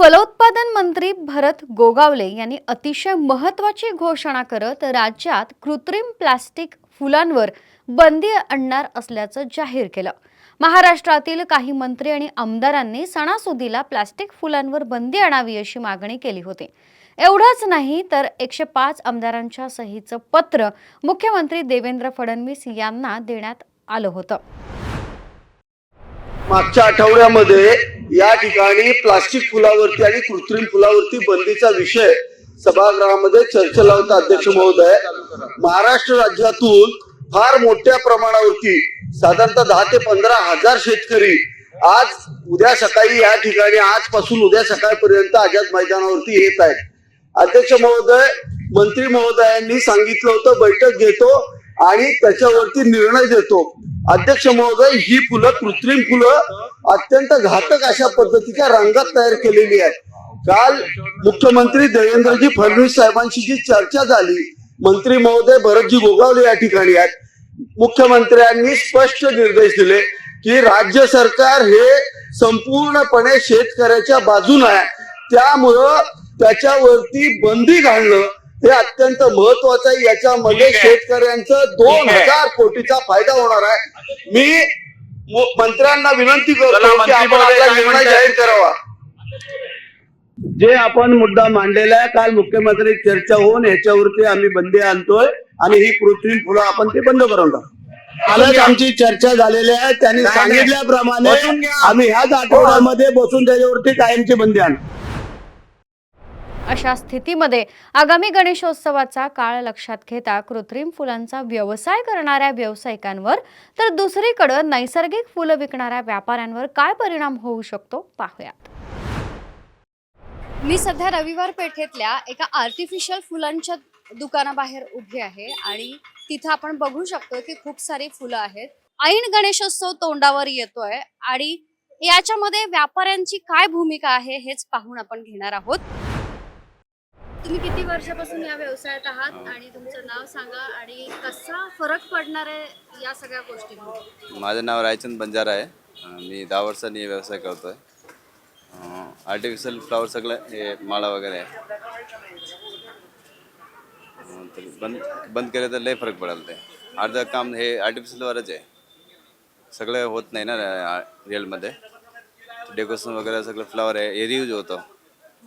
फलोत्पादन मंत्री भरत गोगावले यांनी अतिशय महत्त्वाची घोषणा करत राज्यात कृत्रिम प्लास्टिक फुलांवर बंदी आणणार असल्याचं जाहीर केलं। महाराष्ट्रातील काही मंत्री आणि आमदारांनी सणासुदीला प्लास्टिक फुलांवर बंदी आणावी अशी मागणी केली होती। एवढंच नाही तर 105 आमदारांच्या सहीचं पत्र मुख्यमंत्री देवेंद्र फडणवीस यांना देण्यात आलं होतं। मागच्या आठवड्यामध्ये या ठिकाणी प्लास्टिक फुलावरती आणि कृत्रिम फुलावरती बंदीचा विषय सभागृहामध्ये चर्चेला होता। अध्यक्ष महोदय, महाराष्ट्र राज्यातून फार मोठ्या प्रमाणावरती साधारणतः 10 ते 15 हजार शेतकरी आज उद्या सकाळी या ठिकाणी आजपासून उद्या सकाळपर्यंत आझाद मैदानावरती येत आहेत। अध्यक्ष महोदय, मंत्री महोदयांनी सांगितलं होतं बैठक घेतो आणि त्याच्यावरती निर्णय देतो। अध्यक्ष महोदय, ही फुलं कृत्रिम फुलं अत्यंत घातक अशा पद्धतीच्या रंगात तयार केलेली आहेत। काल मुख्यमंत्री देवेंद्रजी फडणवीस साहेबांशी जी चर्चा झाली, मंत्री महोदय भरतजी गोगावले या ठिकाणी आहेत। मुख्यमंत्र्यांनी स्पष्ट निर्देश दिले की राज्य सरकार हे संपूर्णपणे शेतकऱ्याच्या बाजूने आहे, त्यामुळं त्याच्यावरती बंदी घालणं हे अत्यंत महत्वाचं आहे। याच्यामध्ये शेतकऱ्यांचं 2000 कोटीचा फायदा होणार आहे। मी मंत्र्यांना विनंती करतो की आपण आपला निर्णय जाहीर करावा। जे आपण मुद्दा मांडलेला आहे, काल मुख्यमंत्री चर्चा होऊन याच्यावरती आम्ही बंदी आणतोय आणि ही कृत्रिम फुलं आपण ते बंद करून टाकू। कालच आमची चर्चा झालेली आहे, त्यांनी सांगितल्याप्रमाणे आम्ही ह्याच आठवड्यामध्ये बसून त्याच्यावरती कायमची बंदी आणू। अशा स्थितीमध्ये आगामी गणेशोत्सवाचा काळ लक्षात घेता कृत्रिम फुलांचा व्यवसाय करणाऱ्या व्यावसायिकांवर तर दुसरीकडे नैसर्गिक फुलं विकणाऱ्या व्यापाऱ्यांवर काय परिणाम होऊ शकतो पाहूयात। मी सध्या रविवार पेठेतल्या एका आर्टिफिशियल फुलांच्या दुकानाबाहेर उभी आहे आणि तिथे आपण बघू शकतो की खूप सारी फुलं आहेत। ऐन गणेशोत्सव तोंडावर येतोय आणि याच्यामध्ये व्यापाऱ्यांची काय भूमिका आहे हेच पाहून आपण घेणार आहोत। तुम्ही किती वर्षापासून या व्यवसायात आहात आणि तुमचं नाव सांगा आणि कसा फरक पडणार आहे या सगळ्या गोष्टींमध्ये? माझं नाव रायचंद बंजारा आहे। मी 10 वर्षांनी व्यवसाय करतोय। आर्टिफिशियल फ्लावर सगळं हे माळा वगैरे आहे, बंद केलं तर लय फरक पडेल। ते अर्धं काम हे आर्टिफिशियलवरच आहे, सगळं होत नाही ना रिअलमध्ये। डेकोरेशन वगैरे सगळं फ्लावर आहे, हे रियूज होतं,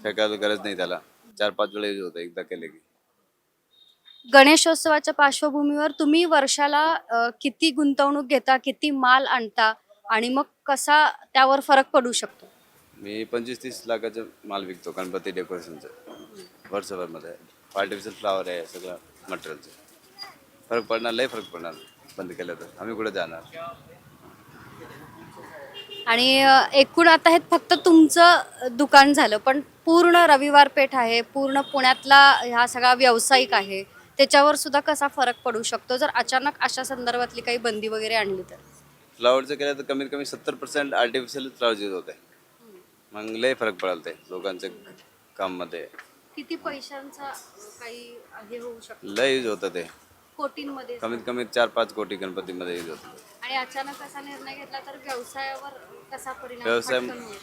फेकायला गरज नाही त्याला, 4-5 वेळा यूज होतं एकदा केले की। गणेशोत्सवाच्या पार्श्वभूमीवर तुम्ही वर्षाला किती गुंतवणूक घेता, किती माल आणता आणि मग कसा त्यावर फरक पडू शकतो? मी 25-30 लाखाचं माल विकतो गणपती डेकोरेशनचं वर्षभरमध्ये। आर्टिफिशियल फ्लावर आहे, सगळं मटेरियलचं फरक पडणार, लय फरक पडणार बंद केलं तर। आम्ही कुठे जाणार? आणि एकूण आता हे फक्त तुमचं दुकान झालं, पण पूर्ण रविवार पेठ आहे, पूर्ण पुण्यातला हा सगळा व्यावसायिक आहे, त्याच्यावर सुद्धा कसा फरक पडू शकतो जर अचानक अशा संदर्भातली काही बंदी वगैरे आणली तर? फ्लावरचं केलं तर कमीत कमी 70% आर्टिफिशियल फ्लावर यूज होते, मग लय फरक पडेल ते लोकांच्या काममध्ये। किती पैशांचा काही हे होऊ शकतो? लय यूज होतं ते, कोटींमध्ये कमीत कमी 4-5 कोटी गणपतीमध्ये यूज होतं। आणि अचानक असा निर्णय घेतला तर व्यवसायावर कसा परिणाम पटकन होईल?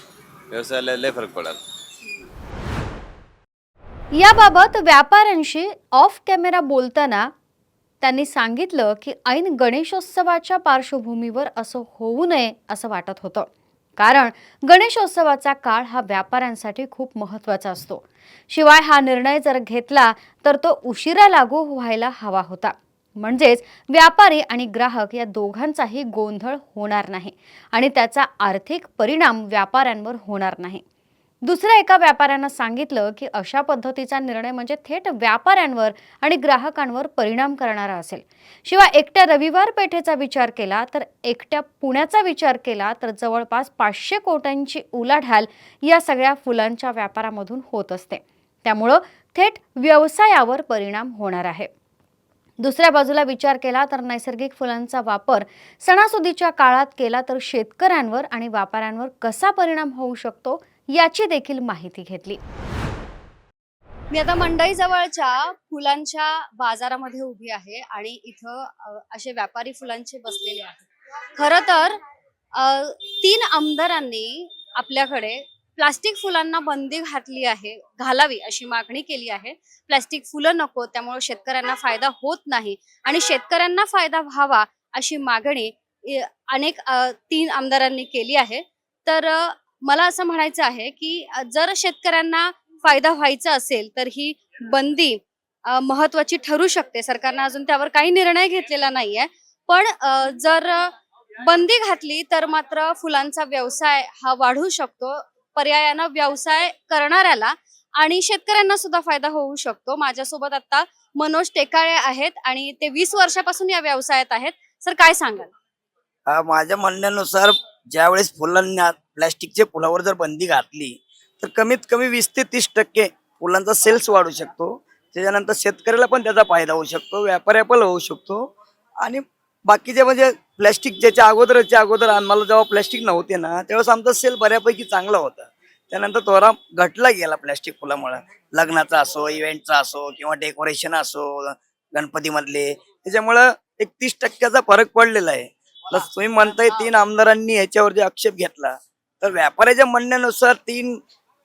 व्यवसायाला लय फरक पडेल। याबाबत व्यापाऱ्यांशी ऑफ कॅमेरा बोलताना त्यांनी सांगितलं की ऐन गणेशोत्सवाच्या पार्श्वभूमीवर असं होऊ नये असं वाटत होतं, कारण गणेशोत्सवाचा काळ हा व्यापाऱ्यांसाठी खूप महत्त्वाचा असतो। शिवाय हा निर्णय जर घेतला तर तो उशिरा लागू व्हायला हवा होता, म्हणजेच व्यापारी आणि ग्राहक या दोघांचाही गोंधळ होणार नाही आणि त्याचा आर्थिक परिणाम व्यापाऱ्यांवर होणार नाही। दुसऱ्या एका व्यापाऱ्यानं सांगितलं की अशा पद्धतीचा निर्णय म्हणजे थेट व्यापाऱ्यांवर आणि ग्राहकांवर परिणाम करणारा असेल। शिवाय एकट्या रविवार पेठेचा विचार केला तर एकट्या पुण्याचा विचार केला तर जवळपास 500 कोट्यांची उलाढाल या सगळ्या फुलांच्या व्यापारामधून होत असते, त्यामुळं थेट व्यवसायावर परिणाम होणार आहे। दुसऱ्या बाजूला विचार केला तर नैसर्गिक फुलांचा वापर सणासुदीच्या काळात केला तर शेतकऱ्यांवर आणि व्यापाऱ्यांवर कसा परिणाम होऊ शकतो याची देखील माहिती घेतली। मी आता मंडई जवळच्या फुलांच्या बाजारामध्ये उभी आहे आणि इथं असे व्यापारी फुलांचे बसलेले आहेत। खरं तर 3 आमदारांनी आपल्याकडे प्लास्टिक फुलांना बंदी घालावी अशी मागणी केली आहे. प्लास्टिक फुलं नको, त्यामुळे शेतकऱ्यांना फायदा होत नाही आणि शेतकऱ्यांना फायदा व्हावा अशी मागणी अनेक 3 आमदारांनी केली आहे. तर मला असं म्हणायचं आहे की जर शेतकऱ्यांना फायदा व्हायचा असेल तर ही बंदी महत्वाची ठरू शकते. सरकारनं अजून त्यावर काही निर्णय घेतलेला नाहीये, पण जर बंदी घातली तर मात्र फुलांचा व्यवसाय हा वाढू शकतो. पर्यायानं व्यवसाय करणाऱ्याला आणि शेतकऱ्यांना सुद्धा फायदा होऊ शकतो. माझ्यासोबत आता मनोज टेकाळे आहेत आणि ते 20 वर्षापासून या व्यवसायात आहेत. सर, काय सांगाल? माझ्या म्हणण्यानुसार ज्यावेळेस फुलांना प्लॅस्टिकच्या फुलावर जर बंदी घातली तर कमीत कमी 20 ते 30% फुलांचा सेल्स वाढू शकतो. त्याच्यानंतर शेतकऱ्याला पण त्याचा फायदा होऊ शकतो, व्यापाऱ्याला पण होऊ शकतो. आणि बाकीचे म्हणजे प्लॅस्टिक ज्याच्या अगोदर आम्हाला जेव्हा प्लॅस्टिक नव्हते ना त्यावेळेस आमचा सेल बऱ्यापैकी चांगला होता. त्यानंतर थोडा घटला गेला प्लॅस्टिक फुलामुळे. लग्नाचा असो, इव्हेंटचा असो किंवा डेकोरेशन असो, गणपतीमधले, त्याच्यामुळं एक 30% फरक पडलेला आहे. प्लस तुम्ही म्हणताय 3 आमदारांनी याच्यावर जे आक्षेप घेतला तर व्यापाऱ्याच्या म्हणण्यानुसार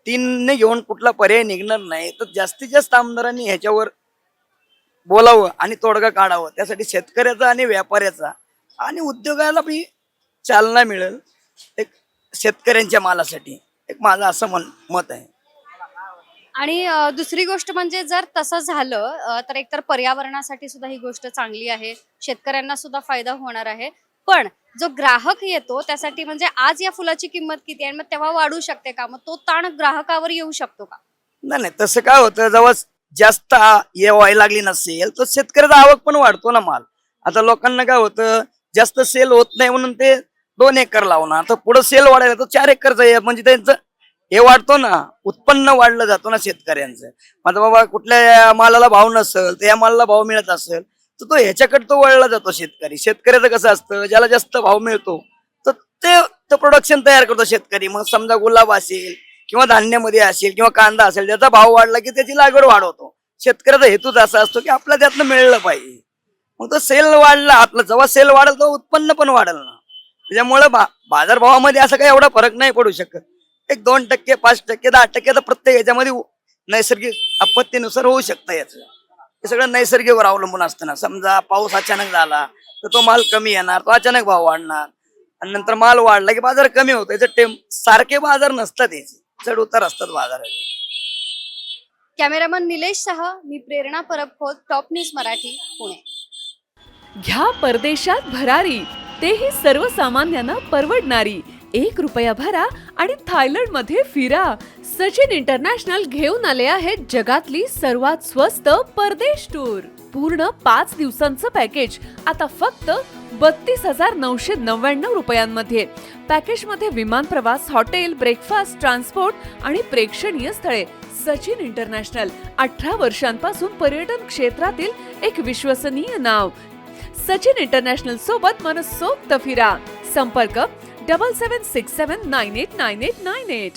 तीनने घेऊन कुठला पर्याय निघणार नाही. तर जास्तीत जास्त आमदारांनी ह्याच्यावर बोलावं आणि तोडगा काढावं. त्यासाठी शेतकऱ्याचा आणि व्यापाऱ्याचा आणि उद्योगाला बी चालना मिळेल. एक शेतकऱ्यांच्या मालासाठी एक माझं असं मत आहे. आणि दुसरी गोष्ट म्हणजे जर तसं झालं तर एकतर पर्यावरणासाठी सुद्धा ही गोष्ट चांगली आहे, शेतकऱ्यांना सुद्धा फायदा होणार आहे. पण जो ग्राहक येतो त्यासाठी म्हणजे आज या फुलाची किंमत किती आहे, मग तेव्हा वाढू शकते का? मग तो ताण ग्राहकावर येऊ शकतो का? नाही, तसं काय होतं, जेव्हा जास्त ये व्हायला लागली नसेल तर शेतकऱ्याचा आवक पण वाढतो ना माल. आता लोकांना काय होतं, जास्त सेल होत नाही म्हणून ते 2 एकर लावणार, तर पुढे सेल वाढायला तर 4 एकरचा म्हणजे त्यांचं हे वाढतो ना, उत्पन्न वाढलं जातो ना शेतकऱ्यांचं. आता बाबा कुठल्या मालाला भाव नसेल तर या मालाला भाव मिळत असेल तर तो ह्याच्याकडे तो वळला जातो शेतकरी. शेतकऱ्याचं कसं असतं, ज्याला जास्त भाव मिळतो तर ते प्रोडक्शन तयार करतो शेतकरी. मग समजा गुलाब असेल किंवा धान्यामध्ये असेल किंवा कांदा असेल, त्याचा भाव वाढला की त्याची लागवड वाढवतो. शेतकऱ्याचा हेतूच असा असतो की आपल्याला त्यातनं मिळलं पाहिजे. मग तो सेल वाढला, आपला जेव्हा सेल वाढेल तो उत्पन्न पण वाढेल ना. त्याच्यामुळे बाजारभावामध्ये असं काही एवढा फरक नाही पडू शकत. एक 2%, 5%, 10% तर प्रत्येक याच्यामध्ये नैसर्गिक आपत्तीनुसार होऊ शकतं. याचं हे सगळं नैसर्गिकवर अवलंबून असतं ना. समजा पाऊस अचानक झाला तर तो माल कमी येणार, तो अचानक भाव वाढणार, आणि नंतर माल वाढला की बाजार कमी होतो. याचे सारखे बाजार नसतात, याचे चढ उतार असतात बाजाराचे. कॅमेरामन निलेश सह मी प्रेरणा परब खोत, टॉप न्यूज मराठी, पुणे. घ्या परदेशात भरारी, तेही सर्वसामान्यांना परवडणारी. 1 रुपया भरा आणि थायलंड मध्ये फिरा. सचिन इंटरनॅशनल घेऊन आले आहेत जगातली सर्वात स्वस्त परदेश टूर. पूर्ण 5 दिवसांचं पॅकेज आता फक्त 32,999 रुपयांमध्ये. पॅकेज मध्ये विमान प्रवास, हॉटेल, ब्रेकफास्ट, ट्रान्सपोर्ट आणि प्रेक्षणीय स्थळे. सचिन इंटरनॅशनल 18 वर्षांपासून पर्यटन क्षेत्रातील एक विश्वसनीय नाव. सचिन इंटरनॅशनल सोबत मनसोक्त फिरा. संपर्क 7767989898.